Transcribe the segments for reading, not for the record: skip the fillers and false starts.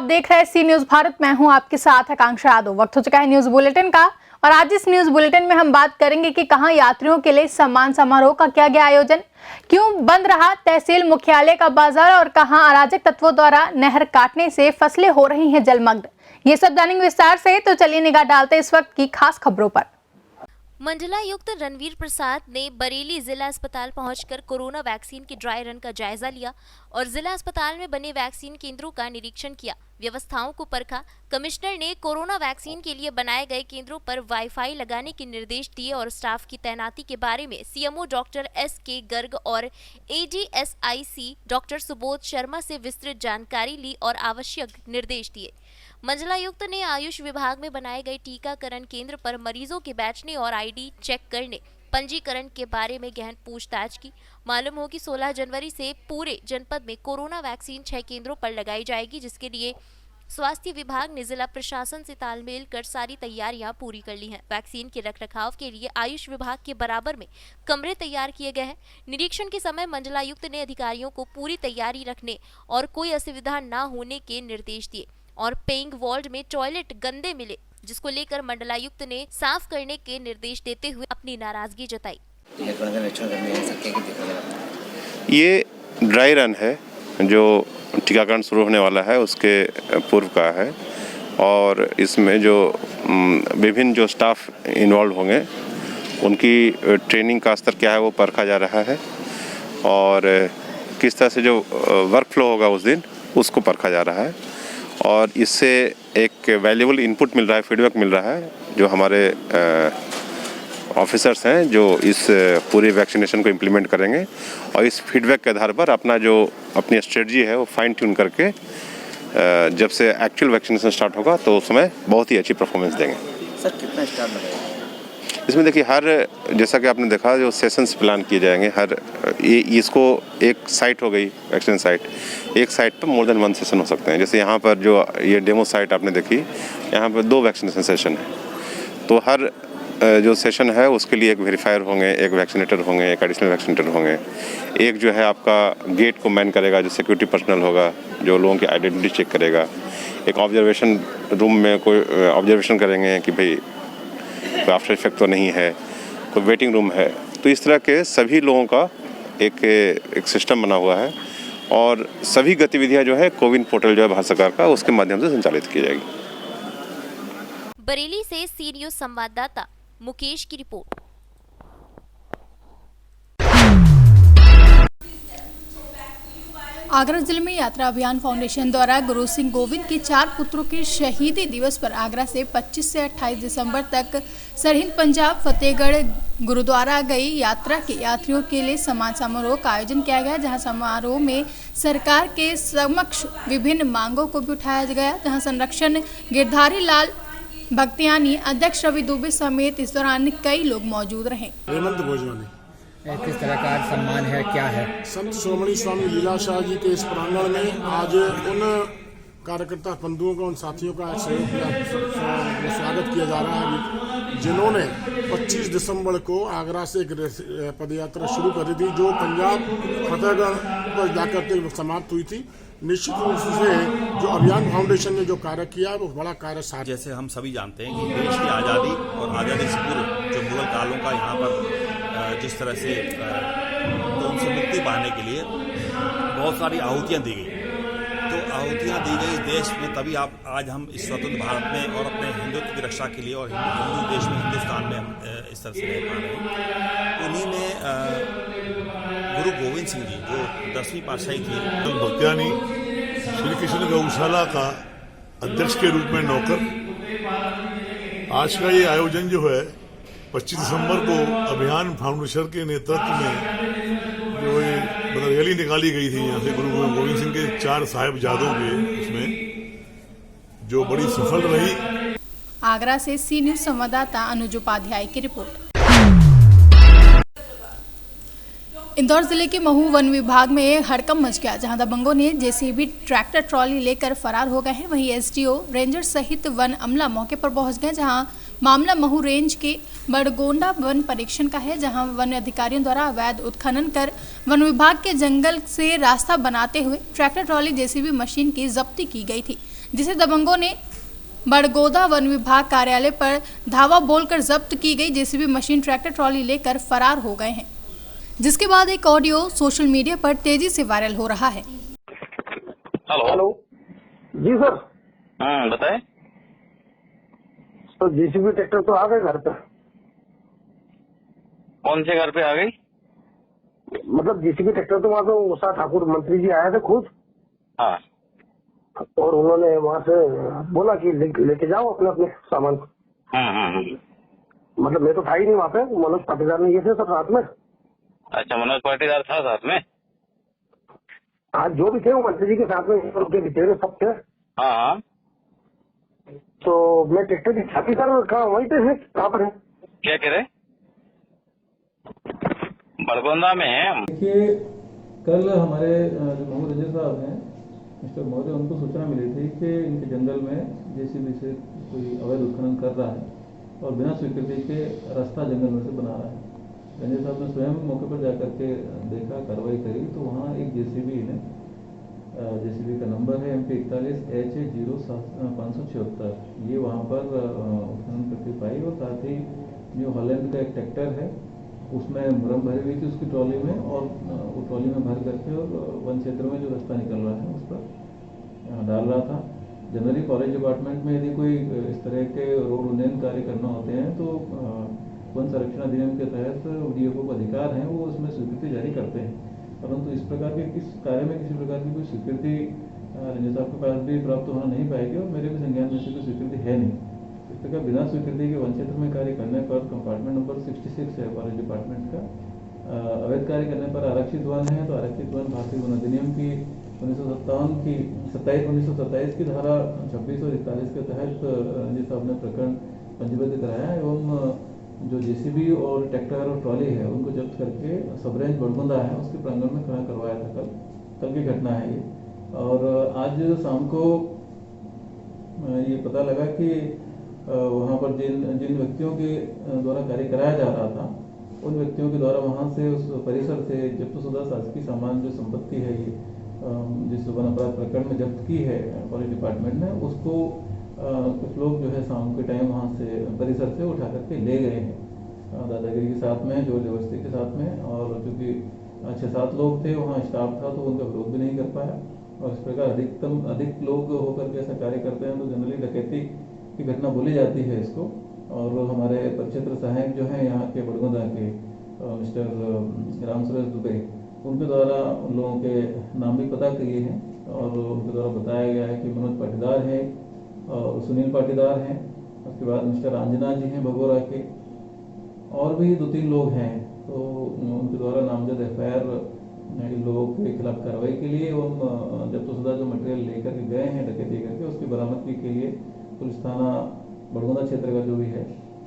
आप देख रहे हैं सी न्यूज भारत। मैं हूं आपके साथ आकांक्षा यादव। वक्त हो चुका है न्यूज बुलेटिन का और आज इस न्यूज बुलेटिन में हम बात करेंगे कि कहां यात्रियों के लिए सम्मान समारोह का किया गया आयोजन, क्यों बंद रहा तहसील मुख्यालय का बाजार और कहां अराजक तत्वों द्वारा नहर काटने से फसलें हो रही हैं जलमग्न। ये सब जानेंगे विस्तार से, तो चलिए निगाह डालते इस वक्त की खास खबरों पर। मंडलायुक्त रणवीर प्रसाद ने बरेली जिला अस्पताल पहुंचकर कोरोना वैक्सीन के ड्राई रन का जायजा लिया और जिला अस्पताल में बने वैक्सीन केंद्रों का निरीक्षण किया, व्यवस्थाओं को परखा। कमिश्नर ने कोरोना वैक्सीन के लिए बनाए गए केंद्रों पर वाईफाई लगाने के निर्देश दिए और स्टाफ की तैनाती के बारे में सीएमओ डॉक्टर एस.के. गर्ग और एडीएसआईसी डॉक्टर सुबोध शर्मा से विस्तृत जानकारी ली और आवश्यक निर्देश दिए। मंडलायुक्त ने आयुष विभाग में बनाए गए टीकाकरण केंद्र पर मरीजों के बैठने और आईडी चेक करने, पंजीकरण के बारे में गहन पूछताछ की। मालूम हो कि 16 जनवरी से पूरे जनपद में कोरोना वैक्सीन 6 केंद्रों पर लगाई जाएगी, जिसके लिए स्वास्थ्य विभाग ने जिला प्रशासन से तालमेल कर सारी तैयारियां पूरी कर ली हैं। वैक्सीन के रखरखाव के लिए आयुष विभाग के बराबर में कमरे तैयार किए गए हैं। निरीक्षण के समय मंडलायुक्त ने अधिकारियों को पूरी तैयारी रखने और कोई असुविधा न होने के निर्देश दिए और पेइंग वार्ड में टॉयलेट गंदे मिले, जिसको लेकर मंडलायुक्त ने साफ करने के निर्देश देते हुए अपनी नाराजगी जताई। ये ड्राई रन है जो टीकाकरण शुरू होने वाला है उसके पूर्व का है और इसमें जो विभिन्न जो स्टाफ इन्वॉल्व होंगे उनकी ट्रेनिंग का स्तर क्या है वो परखा जा रहा है और किस तरह से जो वर्क फ्लो होगा उस दिन उसको परखा जा रहा है और इससे एक वैल्यूएबल इनपुट मिल रहा है, फीडबैक मिल रहा है जो हमारे ऑफिसर्स हैं जो इस पूरे वैक्सीनेशन को इम्प्लीमेंट करेंगे और इस फीडबैक के आधार पर अपनी स्ट्रेटजी है वो फाइन ट्यून करके जब से एक्चुअल वैक्सीनेशन स्टार्ट होगा तो उस समय बहुत ही अच्छी परफॉर्मेंस देंगे। सर कितना स्टाफ लगाएगा इसमें? देखिए जैसा कि आपने देखा जो सेशंस प्लान किए जाएंगे इसको एक साइट हो गई वैक्सीन साइट, एक साइट पर मोर देन 1 सेशन हो सकते हैं। जैसे यहाँ पर जो ये डेमो साइट आपने देखी, यहाँ पर 2 वैक्सीनेशन सेशन है, तो हर जो सेशन है उसके लिए एक वेरीफायर होंगे, एक वैक्सीनेटर होंगे, एक एडिशनल वैक्सीनेटर होंगे, एक जो है आपका गेट को मैन करेगा जो सिक्योरिटी पर्सनल होगा जो लोगों की आइडेंटिटी चेक करेगा, एक ऑब्जर्वेशन रूम में कोई ऑब्जर्वेशन करेंगे कि भाई कोई आफ्टर इफेक्ट तो नहीं है, कोई वेटिंग रूम है। तो इस तरह के सभी लोगों का एक सिस्टम बना हुआ है और सभी गतिविधियां जो है कोविन पोर्टल जो है भारत सरकार का उसके माध्यम से संचालित की जाएगी। बरेली से सी न्यूज संवाददाता मुकेश की रिपोर्ट। आगरा जिले में यात्रा अभियान फाउंडेशन द्वारा गुरु सिंह गोविंद के 4 पुत्रों के शहीदी दिवस पर आगरा से 25 से 28 दिसंबर तक सरहिंद पंजाब फतेहगढ़ गुरुद्वारा गई यात्रा के यात्रियों के लिए सम्मान समारोह का आयोजन किया गया, जहां समारोह में सरकार के समक्ष विभिन्न मांगों को भी उठाया गया, जहां संरक्षण गिरधारी लाल भक्तियानी, अध्यक्ष रवि दुबे समेत इस दौरान कई लोग मौजूद रहे। किस तरह का सम्मान है, क्या है? संत शिरोमणि स्वामी लीलाशाह जी के इस प्रांगण में आज उन कार्यकर्ता बंधुओं का, उन साथियों का स्वागत किया जा रहा है जिन्होंने 25 दिसंबर को आगरा से एक पदयात्रा शुरू करी थी जो पंजाब फतेहगढ़ पर जाकर समाप्त हुई थी। निश्चित रूप से जो अभियान फाउंडेशन ने जो कार्य किया वो बड़ा कार्य साथ। जैसे हम सभी जानते हैं कि देश की आज़ादी और आज़ादी से पूर्व जो मुगल कालों का यहाँ पर जिस तरह से तो उनसे मुक्ति पाने के लिए बहुत सारी आहुतियाँ दी गई, तो आहुतियाँ दी गई देश में, तभी आज हम इस स्वतंत्र भारत में और अपने हिंदुत्व की रक्षा के लिए और हिंदू देश में, हिंदुस्तान में हम इस तरह से रह पा रहे हैं। उन्हीं में गुरु गोविंद सिंह जी जो 10वीं पातशाही थी, भक्तियानी श्री कृष्ण गौशाला का अध्यक्ष के रूप में नौकर, आज का ये आयोजन जो है 25 दिसंबर को अभियान फाउंडेशन के नेतृत्व में जो ये रैली निकाली गई थी यहाँ से गुरु गोविंद सिंह के 4 साहिबजादों के, उसमें जो बड़ी सफल रही। आगरा से सी न्यूज संवाददाता अनुज उपाध्याय की रिपोर्ट। इंदौर जिले के महू वन विभाग में हड़कंप मच गया, जहां दबंगों ने जेसीबी ट्रैक्टर ट्रॉली लेकर फरार हो गए हैं। वहीं एसडीओ रेंजर सहित वन अमला मौके पर पहुंच गए, जहां मामला महू रेंज के बड़गोंडा वन परीक्षण का है, जहां वन अधिकारियों द्वारा अवैध उत्खनन कर वन विभाग के जंगल से रास्ता बनाते हुए ट्रैक्टर ट्रॉली जेसीबी मशीन की जब्ती की गई थी, जिसे दबंगों ने बड़गोदा वन विभाग कार्यालय पर धावा बोलकर जब्त की गई जेसीबी मशीन ट्रैक्टर ट्रॉली लेकर फरार हो गए हैं, जिसके बाद एक ऑडियो सोशल मीडिया पर तेजी से वायरल हो रहा है। हेलो जी सर। बताए। तो जेसीबी ट्रैक्टर तो आ गए घर पे। कौन से घर पे आ गई? मतलब जेसीबी ट्रैक्टर तो वहाँ पे उषा ठाकुर मंत्री जी आए थे खुद। हाँ। और उन्होंने वहाँ से बोला कि लेके जाओ अपने अपने सामान। मतलब मैं तो था ही नहीं वहाँ पे, मनोज पाटीदार ने ये थे सब साथ में। अच्छा, मनोज पाटीदार था साथ में। हाँ, जो भी थे वो मंत्री जी के साथ में, उनके बिटेरे सब थे। हाँ। तो मैं ट्रैक्टर की छापी सर कहाँ वहीं पे है, कहाँ पर है? क्या कह रहे? बड़गोंदा में है। देखिए, कल हमारे जो मोहम्मद रंजन साहब हैं, मिस्टर मौर्य, उनको सूचना मिली थी कि इनके जंगल में जेसीबी से कोई अवैध उत्खनन कर रहा है और बिना स्वीकृति के रास्ता जंगल में से बना रहा है। रंजन साहब ने स्वयं मौके पर जाकर के देखा, कार्रवाई करी, तो वहाँ एक जेसीबी ने, जेसीबी का नंबर है MP41H0576, ये वहाँ पर उत्खनन करके पाई। और साथ ही न्यू हॉलैंड का एक ट्रैक्टर है, उसमें मुरम भरी हुई थी उसकी ट्रॉली में, और वो ट्रॉली में भर करके और वन क्षेत्र में जो रास्ता निकल रहा है उस पर डाल रहा था। जनरली फॉरेस्ट डिपार्टमेंट में यदि कोई इस तरह के रोड उन्नयन कार्य करना होते हैं तो वन संरक्षण अधिनियम के तहत डीएफओ को अधिकार है, वो उसमें स्वीकृति जारी करते हैं। परंतु इस प्रकार के किस कार्य में किसी प्रकार की कोई स्वीकृति रंजन साहब के पास भी प्राप्त होना नहीं पाएगी और मेरे भी संज्ञान में से कोई स्वीकृति है नहीं। इस प्रकार बिना स्वीकृति के वन क्षेत्र में कार्य करने पर कंपार्टमेंट नंबर 66 है फॉरेस्ट डिपार्टमेंट का, अवैध कार्य करने पर आरक्षित वन है, तो आरक्षित वन भारतीय वन अधिनियम की 1927 की धारा 26 और 41 के तहत रंजन साहब ने प्रकरण पंजीबद्ध कराया एवं जो जेसीबी और ट्रैक्टर और ट्रॉली है उनको जब्त करके सब रेंज बड़गोंदा है उसके प्रांगण में खड़ा करवाया था। कल की घटना है ये। और आज शाम को ये पता लगा कि वहाँ पर जिन व्यक्तियों के द्वारा कार्य कराया जा रहा था, उन व्यक्तियों के द्वारा वहाँ से उस परिसर से जब्तशुदा शासकीय सामान जो संपत्ति है ये जिस वन अपराध प्रकरण में जब्त की है फॉरेस्ट डिपार्टमेंट ने, उसको कुछ लोग जो है शाम के टाइम वहाँ से परिसर से उठा करके ले गए हैं दादागिरी के साथ में, जोर जबरदस्ती के साथ में। और चूंकि 6-7 लोग थे, वहाँ स्टाफ था, तो उनका विरोध भी नहीं कर पाया। और इस प्रकार अधिक लोग होकर के ऐसा कार्य करते हैं तो जनरली डकैती की घटना बोली जाती है इसको। और हमारे परिक्षेत्र सहायक जो है यहाँ के बड़गोंदा के मिस्टर राम सुरेश दुबे, उनके द्वारा उन लोगों के नाम भी पता किए हैं और उनके द्वारा बताया गया है कि मनोज पाटीदार है और सुनील पाटीदार हैं, उसके बाद मिस्टर अंजना जी हैं भगोरा के, और भी 2-3 लोग हैं। तो उनके द्वारा नामजद एफआईआर इन लोगों के खिलाफ कार्रवाई के लिए एवं जब्तशुदा जो मटेरियल लेकर के गए हैं डकैती करके उसकी बरामदगी के लिए पुलिस थाना बड़गोंदा क्षेत्र का जो भी है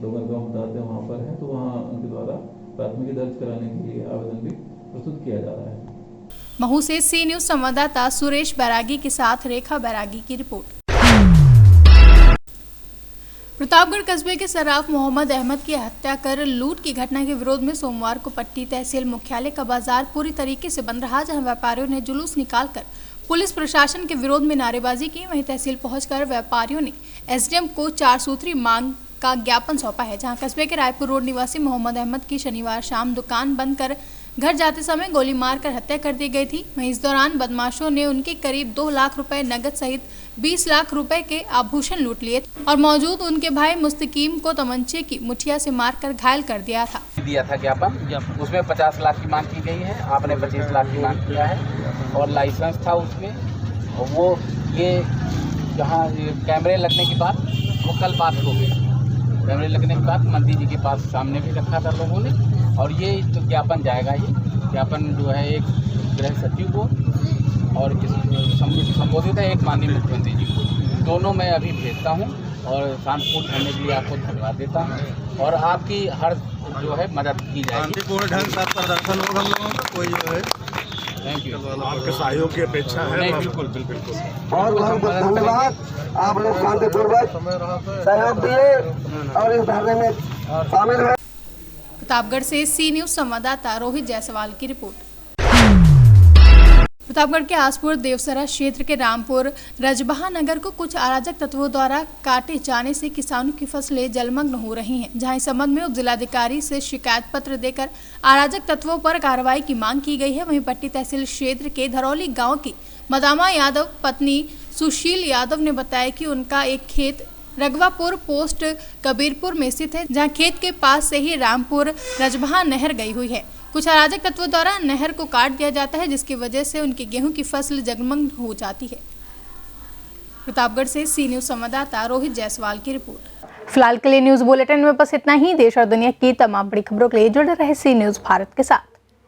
डोंगर गांव बताते हैं वहाँ पर है, तो वहाँ उनके द्वारा प्राथमिकी दर्ज कराने के लिए आवेदन भी प्रस्तुत किया जा रहा है। महू से सी न्यूज संवाददाता सुरेश बैरागी के साथ रेखा बैरागी की रिपोर्ट। प्रतापगढ़ कस्बे के सराफ मोहम्मद अहमद की हत्या कर लूट की घटना के विरोध में सोमवार को पट्टी तहसील मुख्यालय का बाजार पूरी तरीके से बंद रहा, जहां व्यापारियों ने जुलूस निकालकर पुलिस प्रशासन के विरोध में नारेबाजी की। वहीं तहसील पहुंचकर व्यापारियों ने एसडीएम को 4 सूत्री मांग का ज्ञापन सौंपा है, जहां कस्बे के रायपुर रोड निवासी मोहम्मद अहमद की शनिवार शाम दुकान बंद कर घर जाते समय गोली मारकर हत्या कर दी गई थी। वहीं इस दौरान बदमाशों ने उनके करीब 2 लाख रुपए नगद सहित 20 लाख रुपए के आभूषण लूट लिए और मौजूद उनके भाई मुस्तकीम को तमंचे की मुठिया से मारकर घायल कर दिया था। ज्ञापन उसमें 50 लाख की मांग की गई है, आपने 25 लाख की मांग किया है और लाइसेंस था उसमें। वो ये जहाँ कैमरे लगने के बाद वो कल बात हो गई, कैमरे लगने के बाद मंत्री जी के पास सामने भी रखा था लोगों ने, और ये तो ज्ञापन जाएगा ही। ज्ञापन जो है एक गृह सचिव को और संबोधित है एक माननीय मुख्यमंत्री जी को, दोनों मैं अभी भेजता हूँ और शांतिपूर्ण रहने के लिए आपको धन्यवाद देता हूँ और आपकी हर जो है मदद की जाएगी। शांतिपूर्ण ढंग से प्रदर्शन होगा हम लोगों का, कोई जो है थैंक यू, आपके सहयोग की अपेक्षा है। नहीं, बिल्कुल बिल्कुल बहुत बहुत धन्यवाद, आप लोग शांतिपूर्वक सहयोग दिए और इस धरने में शामिल हुए। प्रतापगढ़ से सी न्यूज संवाददाता रोहित जायसवाल की रिपोर्ट। प्रतापगढ़ के आसपुर देवसरा क्षेत्र के रामपुर रजबहा नगर को कुछ अराजक तत्वों द्वारा काटे जाने से किसानों की फसलें जलमग्न हो रही हैं, जहां इस संबंध में उप जिलाधिकारी से शिकायत पत्र देकर अराजक तत्वों पर कार्रवाई की मांग की गई है। वहीं पट्टी तहसील क्षेत्र के धरौली गांव की मदामा यादव पत्नी सुशील यादव ने बताया कि उनका एक खेत रगवापुर पोस्ट कबीरपुर में स्थित है, जहां खेत के पास से ही रामपुर रजबहा नहर गई हुई है। कुछ अराजक तत्वों द्वारा नहर को काट दिया जाता है, जिसकी वजह से उनकी गेहूं की फसल जलमग्न हो जाती है। प्रतापगढ़ से सी न्यूज संवाददाता रोहित जायसवाल की रिपोर्ट। फिलहाल के लिए न्यूज बुलेटिन में बस इतना ही। देश और दुनिया की तमाम बड़ी खबरों के लिए जुड़े रहे सी न्यूज भारत के साथ।